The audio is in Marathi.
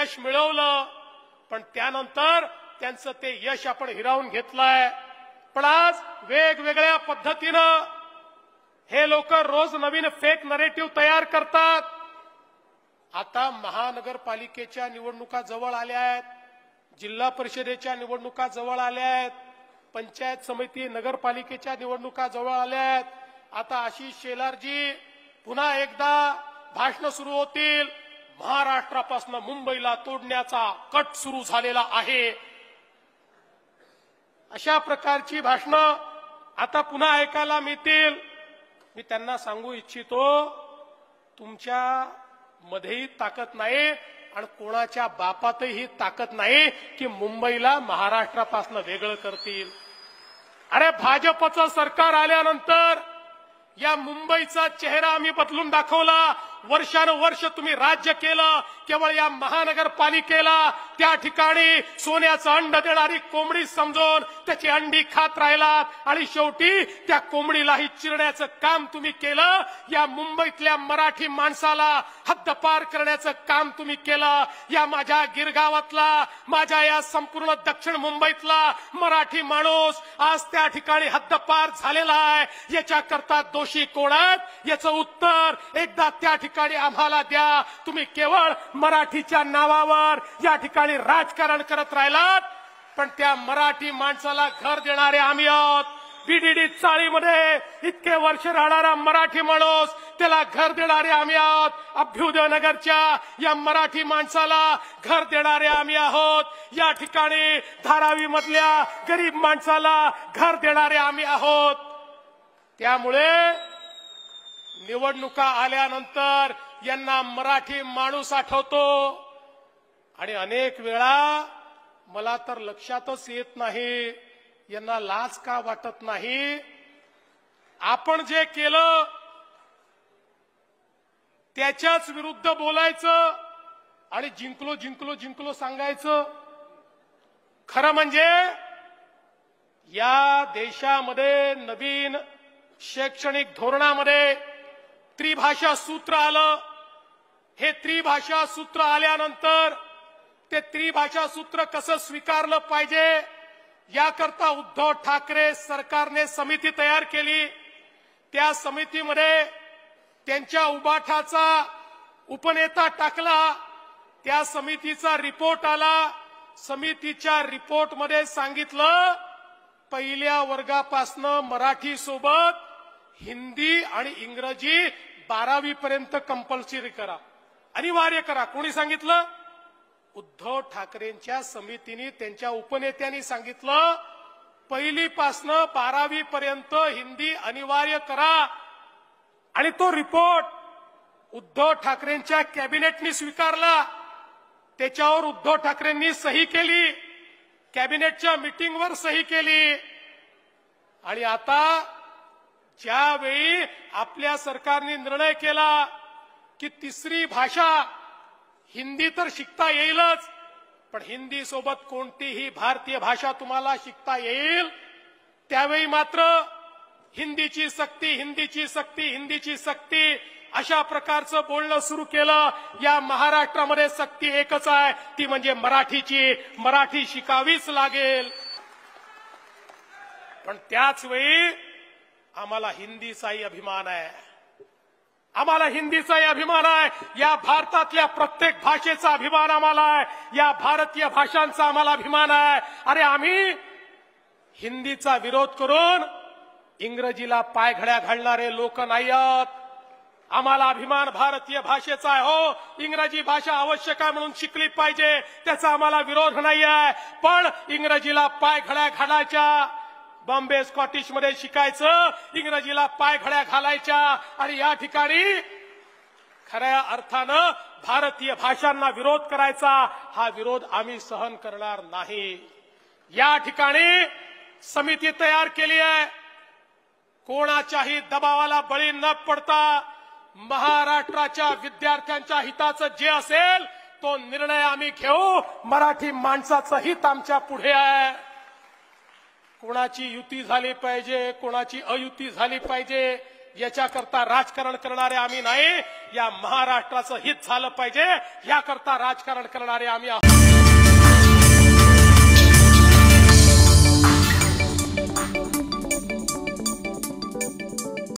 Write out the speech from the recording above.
यश मिळवलं, पण त्यानंतर त्यांचं ते यश आपण हिरावून घेतलंय. पण आज वेगवेगळ्या पद्धतीनं हे लोक रोज नवीन फेक नरेटिव्ह तयार करतात. आता महानगरपालिकेच्या निवडणुका जवळ आल्या आहेत, जिल्हा परिषदेच्या निवडणुका जवळ आल्या आहेत, पंचायत समिती नगरपालिकेच्या निवडणुका जवळ आल्या आहेत. आता आशिष शेलारजी पुन्हा एकदा भाषण सुरू होतील. महाराष्ट्रापासून मुंबईला तोडण्याचा कट सुरू झालेला आहे, अशा प्रकारची भाषणं आता पुन्हा ऐकायला मिळतील. मी त्यांना सांगू इच्छितो, तुमच्या मध्येही ताकद नाही आणि कोणाच्या बापातही ताकद नाही की मुंबईला महाराष्ट्रापासून वेगळं करतील. अरे भाजपचं सरकार आल्यानंतर या मुंबईचा चेहरा आम्ही बदलून दाखवला. वर्षानुवर्ष तुम्ही राज्य केलं, केवळ या महानगरपालिकेला त्या ठिकाणी सोन्याचं अंड देणारी कोंबडी समजून त्याची अंडी खात राहिलात आणि शेवटी त्या कोंबडीलाही चिरण्याचं काम तुम्ही केलं. या मुंबईतल्या मराठी माणसाला हद्दपार करण्याचं काम तुम्ही केलं. या माझ्या गिरगावातला, माझ्या या संपूर्ण दक्षिण मुंबईतला मराठी माणूस आज त्या ठिकाणी हद्दपार झालेला आहे. याच्याकरता दोषी कोण आहेत, याचं उत्तर एकदा त्या ठिकाणी आम्हाला द्या. तुम्ही केवळ मराठीच्या नावावर या ठिकाणी राजकारण करत राहिलात, पण त्या मराठी माणसाला घर देणारे आम्ही आहोत. बीडीडी चाळीमध्ये इतके वर्ष राहणारा मराठी माणूस, त्याला घर देणारे आम्ही आहोत. अभ्युदय नगरच्या या मराठी माणसाला घर देणारे आम्ही आहोत. या ठिकाणी धारावी मधल्या गरीब माणसाला घर देणारे आम्ही आहोत. त्यामुळे निवडणुका आल्यानंतर यांना मराठी माणूस आठवतो आणि अनेक वेळा मला तर लक्षातच येत नाही, यांना लाज का वाटत नाही. आपण जे केलं त्याच्याच विरुद्ध बोलायचं आणि जिंकलो जिंकलो जिंकलो सांगायचं. खरं म्हणजे या देशामध्ये नवीन शैक्षणिक धोरणामध्ये त्रिभाषा सूत्र आलं. हे त्रिभाषा सूत्र आल्यानंतर ते त्रिभाषा सूत्र कसं स्वीकारलं पाहिजे याकरता उद्धव ठाकरे सरकारने समिती तयार केली. त्या समितीमध्ये त्यांच्या उबाठाचा उपनेता टाकला. त्या समितीचा रिपोर्ट आला. समितीच्या रिपोर्टमध्ये सांगितलं, पहिल्या वर्गापासनं मराठी सोबत हिंदी आणि इंग्रजी 12वी पर्यंत कंपल्सरी करा, अनिवार्य करा. कोणी सांगितलं? उद्धव ठाकरेंच्या समितीने, त्यांच्या उपनेत्यांनी सांगितलं, पहिलीपासनं 12वी पर्यंत हिंदी अनिवार्य करा. आणि तो रिपोर्ट उद्धव ठाकरेंच्या कॅबिनेटने स्वीकारला. त्याच्यावर उद्धव ठाकरेंनी सही केली, कॅबिनेटच्या मीटिंगवर सही केली. आणि आता ज्यावेळी आपल्या सरकारने निर्णय केला की तिसरी भाषा हिंदी तर शिकता येईलच, पण हिंदी सोबत कोणतीही भारतीय भाषा तुम्हाला शिकता येईल, त्यावेळी मात्र हिंदीची सक्ती, हिंदीची सक्ती, हिंदीची सक्ती अशा प्रकारचं बोलणं सुरू केलं. या महाराष्ट्रामध्ये सक्ती एकच आहे, ती म्हणजे मराठीची. मराठी शिकावीच लागेल. पण त्याच वेळी आम्हाला हिंदीचाही अभिमान आहे. आम्हाला हिंदीचाही अभिमान आहे. या भारतातल्या प्रत्येक भाषेचा अभिमान आम्हाला आहे. या भारतीय भाषांचा आम्हाला अभिमान आहे. अरे आम्ही हिंदीचा विरोध करून इंग्रजीला पायघड्या घालणारे लोक नाही आहोत. आम्हाला अभिमान भारतीय भाषेचा आहे. हो, इंग्रजी भाषा आवश्यक आहे म्हणून शिकली पाहिजे, त्याचा आम्हाला विरोध नाही आहे. पण इंग्रजीला पायघड्या घालायच्या, बॉम्बे स्कॉटिश मध्ये शिकायचं, इंग्रजीला पायघड्या घालायच्या आणि या ठिकाणी खऱ्या अर्थानं भारतीय भाषांना विरोध करायचा, हा विरोध आम्ही सहन करणार नाही. या ठिकाणी समिती तयार केली आहे. कोणाच्याही दबावाला बळी न पडता महाराष्ट्राच्या विद्यार्थ्यांच्या हिताचं जे असेल तो निर्णय आम्ही घेऊ. मराठी माणसाचं हित आमच्या पुढे आहे. कोणाची युती झाली पाहिजे, कोणाची अयुती झाली पाहिजे याच्याकरता राजकारण करणारे आम्ही नाही, या महाराष्ट्राचं हित झालं पाहिजे याकरता राजकारण करणारे आम्ही आहोत.